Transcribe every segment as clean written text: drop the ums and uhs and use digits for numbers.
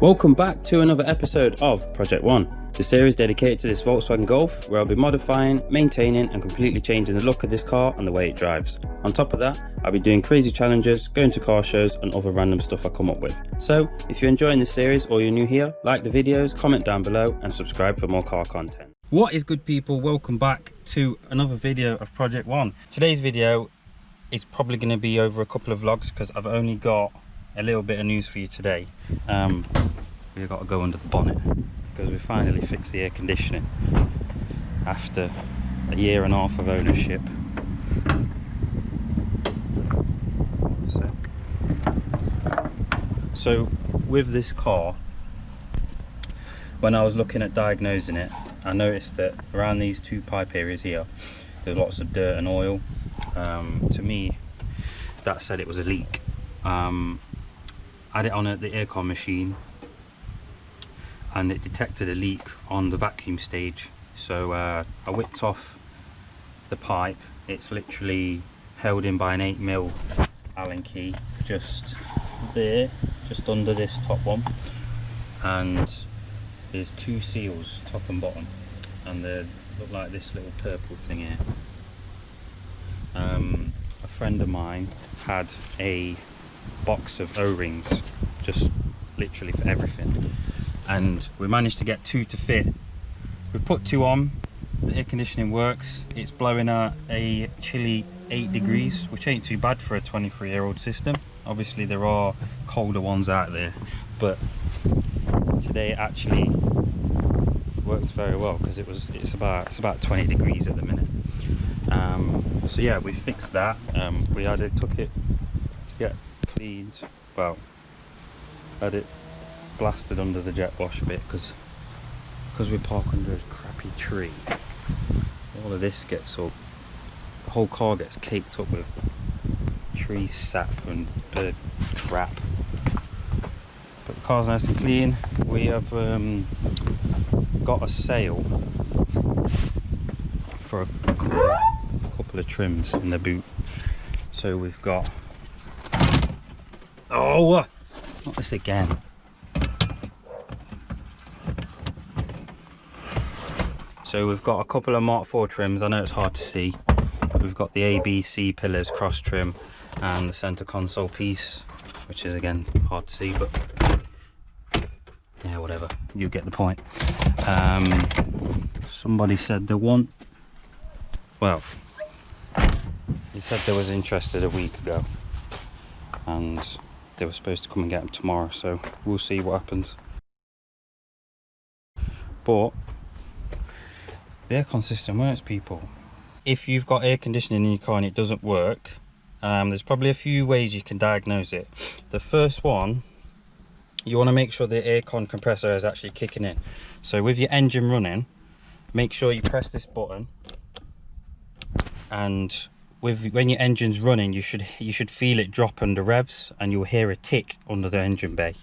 Welcome back to another episode of Project One, the series dedicated to this Volkswagen Golf, where I'll be modifying, maintaining and completely changing the look of this car and the way it drives. On top of that, I'll be doing crazy challenges, going to car shows and other random stuff I come up with. So if you're enjoying this series or you're new here, like the videos, comment down below and subscribe for more car content. What is good, people? Welcome back to another video of Project One. Today's video is probably going to be over a couple of vlogs because I've only got a little bit of news for you today. We've got to go under the bonnet because we finally fixed the air conditioning after a year and a half of ownership. So with this car, when I was looking at diagnosing it, I noticed that around these two pipe areas here there's lots of dirt and oil. To me that said it was a leak. I had it on the aircon machine and it detected a leak on the vacuum stage, so I whipped off the pipe. It's literally held in by an 8mm Allen key just there, just under this top one, and there's two seals, top and bottom, and they look like this little purple thing here. A friend of mine had a box of O-rings just literally for everything, and we managed to get two to fit. We put two on, the air conditioning works, it's blowing at a chilly 8 degrees, which ain't too bad for a 23-year-old system. Obviously there are colder ones out there, but today it actually works very well because it's about 20 degrees at the minute. So yeah, we fixed that. We took it to get cleaned. Well, had it blasted under the jet wash a bit because we park under a crappy tree. All of this gets up, the whole car gets caked up with tree sap and bird crap. But the car's nice and clean. We have got a sale for a couple of trims in the boot. So we've got, oh, not this again. So we've got a couple of Mark IV trims. I know it's hard to see. We've got the ABC pillars cross trim and the center console piece, which is again hard to see, but yeah, whatever, you get the point. Somebody said they want, well, he said they was interested a week ago and they were supposed to come and get them tomorrow, so we'll see what happens. But the aircon system works, people. If you've got air conditioning in your car and it doesn't work, there's probably a few ways you can diagnose it. The first one, you want to make sure the aircon compressor is actually kicking in. So with your engine running, make sure you press this button, and when your engine's running, you should feel it drop under revs, and you'll hear a tick under the engine bay.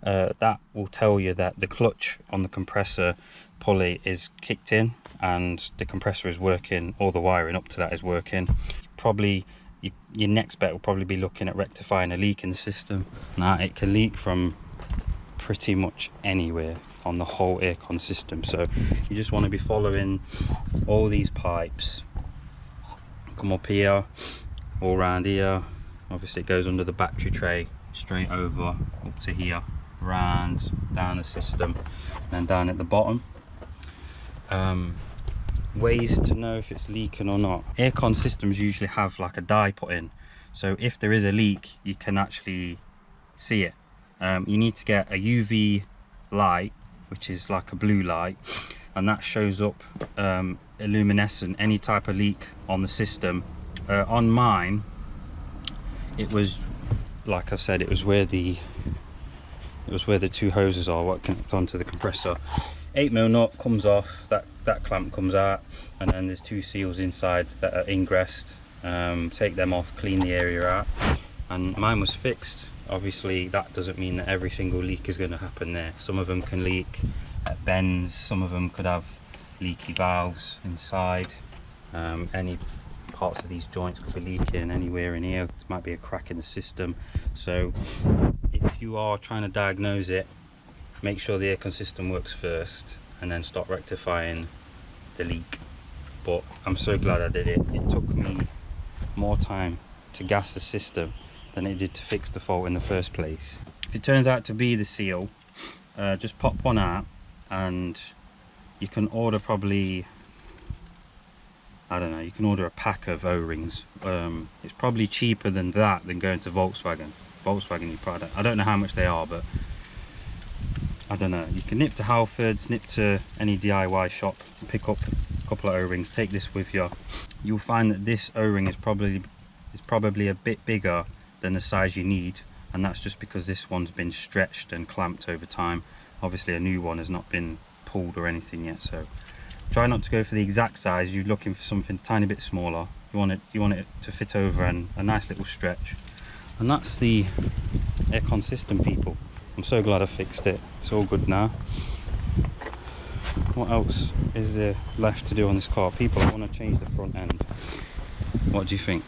That will tell you that the clutch on the compressor pulley is kicked in and the compressor is working. All the wiring up to that is working. Probably your next bet will probably be looking at rectifying a leak in the system. Now, it can leak from pretty much anywhere on the whole aircon system, so you just want to be following all these pipes. Come up here, all around here. Obviously it goes under the battery tray, straight over up to here, round down the system, and then down at the bottom. Ways to know if it's leaking or not. Aircon systems usually have like a dye put in, so if there is a leak you can actually see it. You need to get a UV light, which is like a blue light, and that shows up illuminescent any type of leak on the system. On mine, it was, like I said, it was where the two hoses are, what connect onto the compressor. 8mm nut comes off, that clamp comes out, and then there's two seals inside that are ingressed. Take them off, clean the area out, and mine was fixed. Obviously that doesn't mean that every single leak is going to happen there. Some of them can leak at bends, some of them could have leaky valves inside. Any parts of these joints could be leaking anywhere in here. There might be a crack in the system. So if you are trying to diagnose it, make sure the aircon system works first and then start rectifying the leak. But I'm so glad I did it. It took me more time to gas the system than it did to fix the fault in the first place. If it turns out to be the seal, just pop one out, and you can order probably, I don't know, you can order a pack of O-rings. It's probably cheaper than that than going to Volkswagen your product. I don't know how much they are, but I don't know. You can nip to Halfords, nip to any DIY shop, pick up a couple of O-rings, take this with you. You'll find that this O-ring is probably a bit bigger than the size you need, and that's just because this one's been stretched and clamped over time. Obviously a new one has not been pulled or anything yet, so try not to go for the exact size. You're looking for something a tiny bit smaller. You want it to fit over and a nice little stretch. And that's the aircon system, people. I'm so glad I fixed it. It's all good now. What else is there left to do on this car? People, I want to change the front end. What do you think?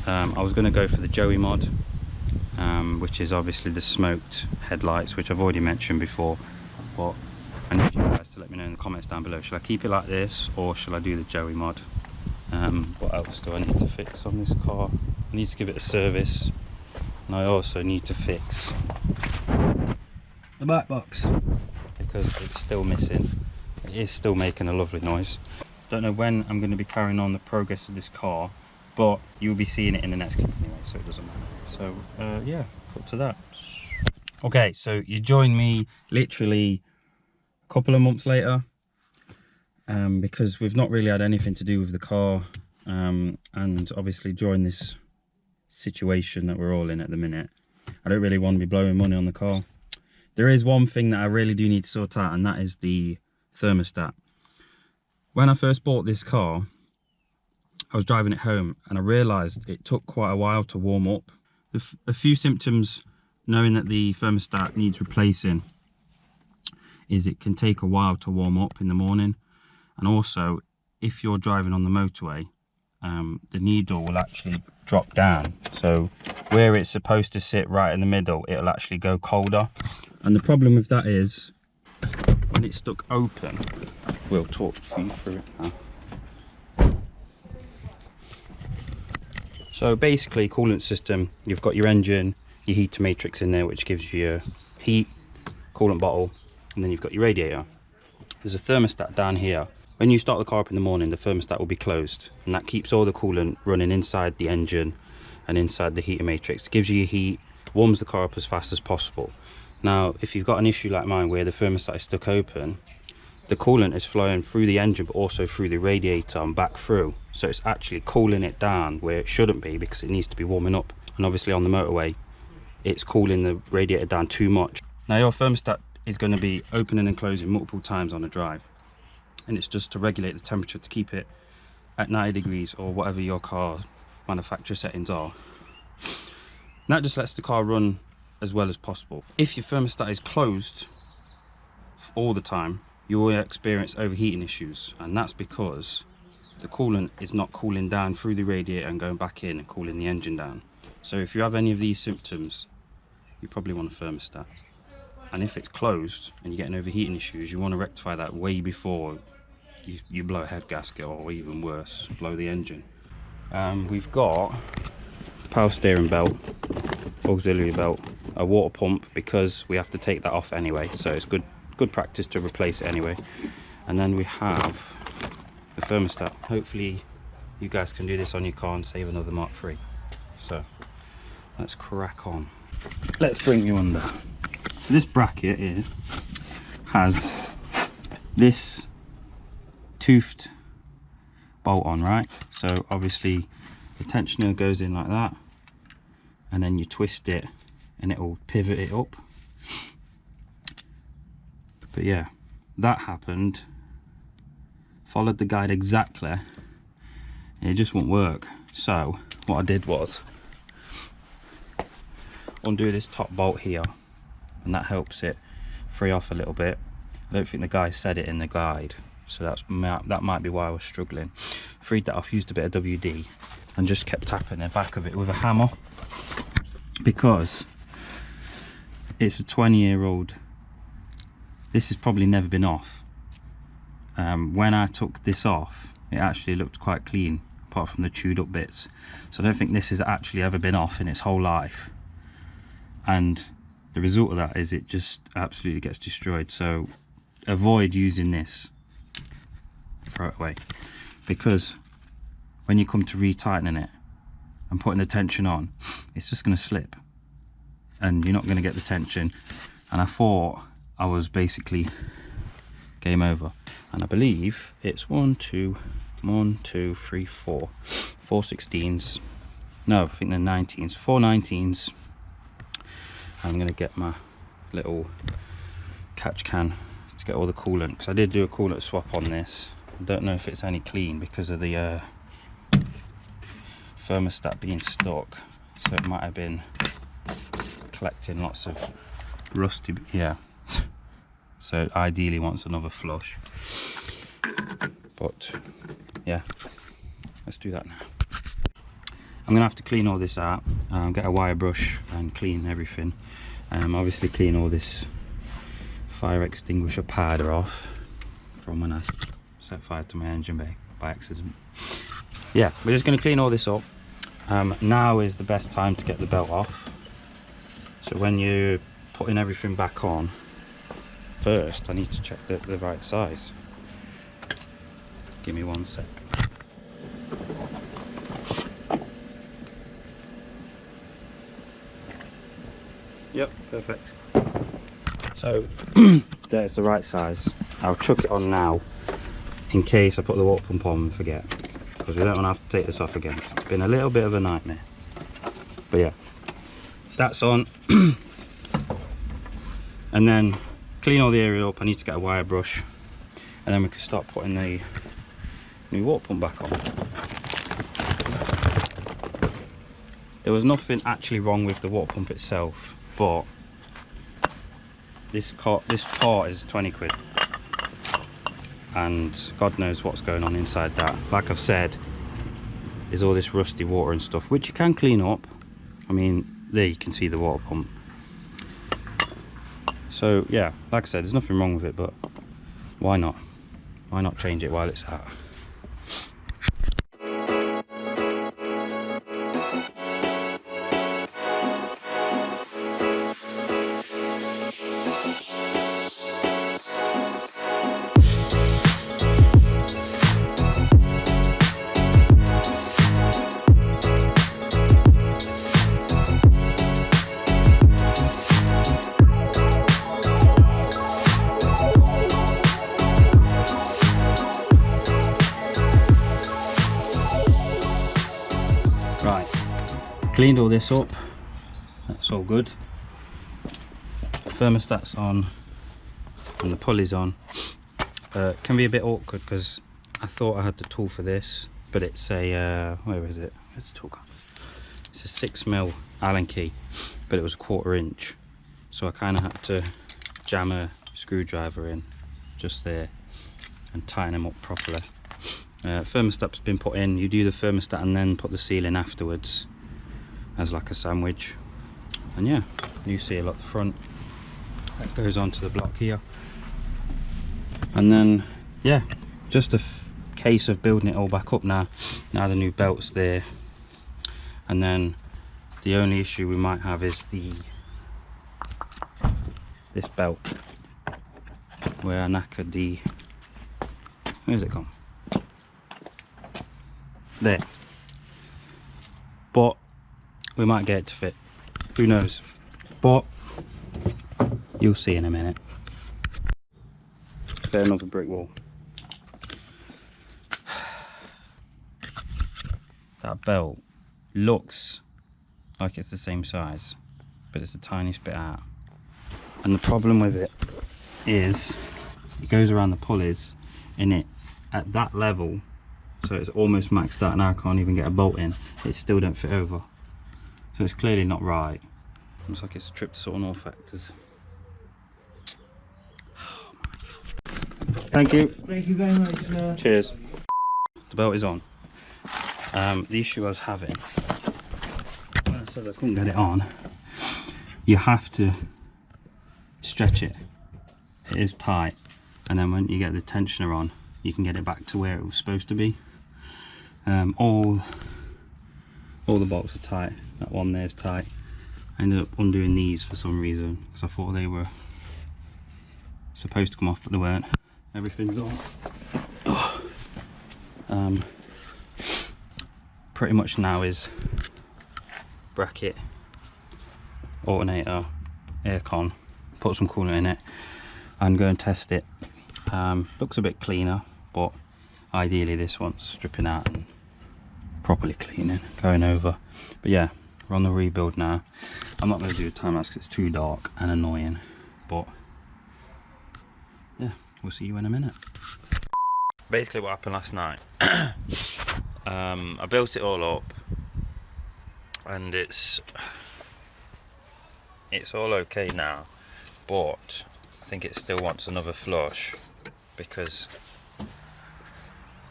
I was going to go for the Joey mod, which is obviously the smoked headlights, which I've already mentioned before, but I need you guys to let me know in the comments down below. Should I keep it like this, or should I do the Joey mod? What else do I need to fix on this car? I need to give it a service, and I also need to fix the back box because it's still missing. It is still making a lovely noise. Don't know when I'm going to be carrying on the progress of this car, but you'll be seeing it in the next clip anyway, so it doesn't matter. So yeah, cut to that. Okay, so you join me literally a couple of months later, because we've not really had anything to do with the car, and obviously during this situation that we're all in at the minute, I don't really want to be blowing money on the car. There is one thing that I really do need to sort out, and that is the thermostat. When I first bought this car, I was driving it home and I realised it took quite a while to warm up. A few symptoms knowing that the thermostat needs replacing is it can take a while to warm up in the morning, and also if you're driving on the motorway, the needle will actually drop down, so where it's supposed to sit right in the middle, it'll actually go colder. And the problem with that is when it's stuck open, we'll talk you through it now. So basically, coolant system, you've got your engine, your heater matrix in there, which gives you your heat, coolant bottle, and then you've got your radiator. There's a thermostat down here. When you start the car up in the morning, the thermostat will be closed, and that keeps all the coolant running inside the engine and inside the heater matrix. It gives you your heat, warms the car up as fast as possible. Now, if you've got an issue like mine where the thermostat is stuck open, the coolant is flowing through the engine but also through the radiator and back through, so it's actually cooling it down where it shouldn't be because it needs to be warming up. And obviously on the motorway, it's cooling the radiator down too much. Now your thermostat is going to be opening and closing multiple times on a drive, and it's just to regulate the temperature to keep it at 90 degrees or whatever your car manufacturer settings are. And that just lets the car run as well as possible. If your thermostat is closed all the time, you will experience overheating issues, and that's because the coolant is not cooling down through the radiator and going back in and cooling the engine down. So if you have any of these symptoms, you probably want a thermostat. And if it's closed and you're getting overheating issues, you want to rectify that way before you blow a head gasket, or even worse, blow the engine. We've got power steering belt, auxiliary belt, a water pump, because we have to take that off anyway, so it's good practice to replace it anyway. And then we have the thermostat. Hopefully you guys can do this on your car and save another Mark III. So let's crack on. Let's bring you under. This bracket here has this toothed bolt on, right? So obviously the tensioner goes in like that, and then you twist it and it will pivot it up. But yeah, that happened, followed the guide exactly, and it just won't work. So what I did was undo this top bolt here, and that helps it free off a little bit. I don't think the guy said it in the guide, so that might be why I was struggling. Freed that off, used a bit of WD, and just kept tapping the back of it with a hammer, because it's a 20-year-old this has probably never been off. When I took this off, it actually looked quite clean, apart from the chewed up bits. So I don't think this has actually ever been off in its whole life. And the result of that is it just absolutely gets destroyed. So avoid using this, throw it away, because when you come to retightening it and putting the tension on, it's just going to slip and you're not going to get the tension. And I thought I was basically game over. And I believe it's 4 16s. No, I think they're 19s, 4 19s. I'm going to get my little catch can to get all the coolant, because I did do a coolant swap on this. I don't know if it's any clean because of the thermostat being stuck, so it might have been collecting lots of rusty, yeah. So it ideally wants another flush, but yeah, let's do that now. I'm gonna have to clean all this out, get a wire brush and clean everything. Obviously clean all this fire extinguisher powder off from when I set fire to my engine bay by accident. Yeah, we're just going to clean all this up. Now is the best time to get the belt off. So when you're putting everything back on, first I need to check the right size. Give me 1 sec. Yep, perfect. So there's the right size. I'll chuck it on now in case I put the water pump on and forget, because we don't want to have to take this off again. It's been a little bit of a nightmare. But yeah, that's on. And then clean all the area up. I need to get a wire brush, and then we can start putting the new water pump back on. There was nothing actually wrong with the water pump itself, but this part is 20 quid, and God knows what's going on inside that. Like I've said, there's all this rusty water and stuff, which you can clean up. I mean, there you can see the water pump. So yeah, like I said, there's nothing wrong with it, but why not change it while it's out? Right, cleaned all this up, that's all good. Thermostat's on and the pulley's on. Can be a bit awkward because I thought I had the tool for this, but it's a, where is it? Where's the tool gone? It's a 6mm Allen key, but it was 1/4 inch. So I kind of had to jam a screwdriver in just there and tighten them up properly. Thermostat's been put in. You do the thermostat and then put the seal in afterwards as like a sandwich. And yeah, new seal at the front that goes onto the block here. And then yeah, just a case of building it all back up now. Now the new belt's there, and then the only issue we might have is this belt where I knackered the, where's it gone? There. But we might get it to fit, who knows, but you'll see in a minute. Get another brick wall. That belt looks like it's the same size, but it's the tiniest bit out, and the problem with it is it goes around the pulleys in it at that level. So it's almost maxed out, and I can't even get a bolt in. It still don't fit over. So it's clearly not right. Looks like it's tripped sort of all factors. Oh my. Thank you. Thank you very much, sir. Cheers. The belt is on. The issue I was having, when I said I couldn't get it on, you have to stretch it it is tight, and then when you get the tensioner on, you can get it back to where it was supposed to be. All the bolts are tight. That one there is tight. I ended up undoing these for some reason because I thought they were supposed to come off, but they weren't. Everything's on. Pretty much now is bracket, alternator, aircon, put some coolant in it and go and test it. Looks a bit cleaner, but ideally this one's stripping out and properly cleaning, going over. But yeah, we're on the rebuild now. I'm not going to do a time lapse because it's too dark and annoying, but yeah, we'll see you in a minute. Basically what happened last night, I built it all up and it's all okay now, but I think it still wants another flush because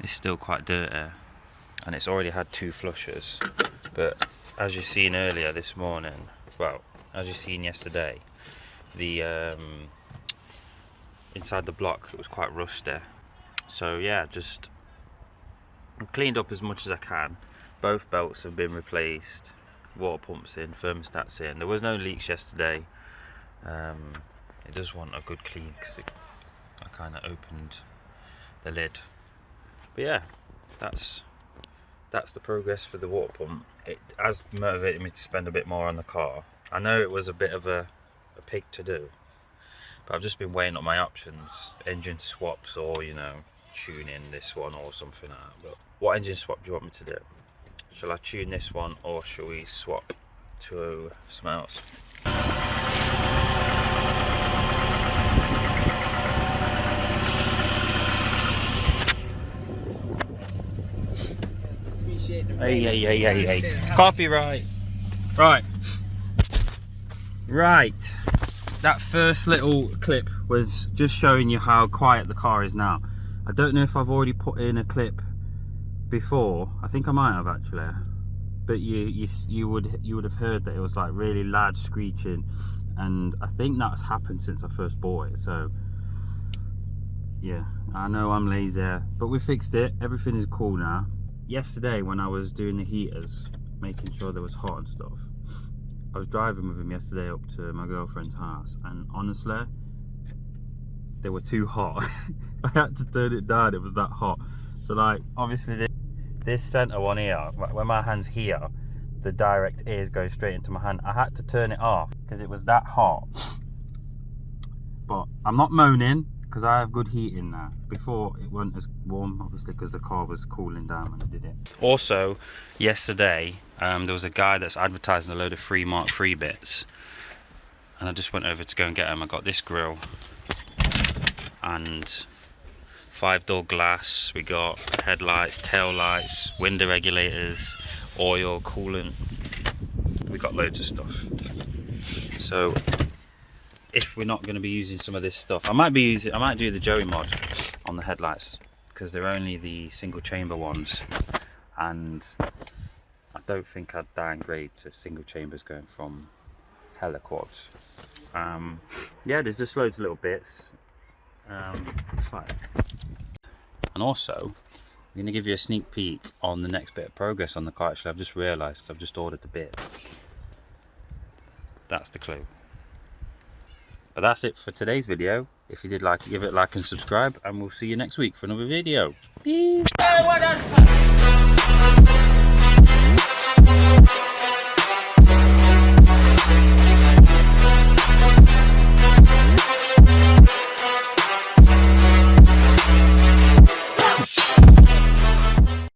it's still quite dirty and it's already had 2 flushes. But as you've seen earlier this morning, well, as you've seen yesterday, the inside the block, it was quite rusty. So yeah, just cleaned up as much as I can. Both belts have been replaced, water pumps in, thermostats in. There was no leaks yesterday. It does want a good clean because I kind of opened the lid. But yeah, that's the progress for the water pump. It has motivated me to spend a bit more on the car. I know it was a bit of a pig to do, but I've just been weighing up my options, engine swaps, or you know, tune in this one or something like that. But what engine swap do you want me to do? Shall I tune this one or shall we swap to something else? Hey. Copyright. Right. That first little clip was just showing you how quiet the car is now. I don't know if I've already put in a clip before. I think I might have actually. But you would have heard that it was like really loud screeching, and I think that's happened since I first bought it. So yeah, I know I'm lazy, but we fixed it. Everything is cool now. Yesterday when I was doing the heaters, making sure there was hot and stuff, I was driving with him yesterday up to my girlfriend's house, and honestly, they were too hot. I had to turn it down, it was that hot. So like, obviously this center one here, when my hand's here, the direct air is going straight into my hand. I had to turn it off because it was that hot. But I'm not moaning because I have good heating now. Before it wasn't as warm, obviously, because the car was cooling down when I did it. Also, yesterday, there was a guy that's advertising a load of free Mark III bits, and I just went over to go and get them. I got this grille and 5-door glass. We got headlights, tail lights, window regulators, oil, coolant. We got loads of stuff. So if we're not going to be using some of this stuff, I might do the Joey mod on the headlights because they're only the single chamber ones, and I don't think I'd downgrade to single chambers going from heliquads. Yeah, there's just loads of little bits. It's like, and also I'm going to give you a sneak peek on the next bit of progress on the car. Actually, I've just realised I've just ordered the bit. That's the clue. But that's it for today's video. If you did like it, give it a like and subscribe, and we'll see you next week for another video. Peace.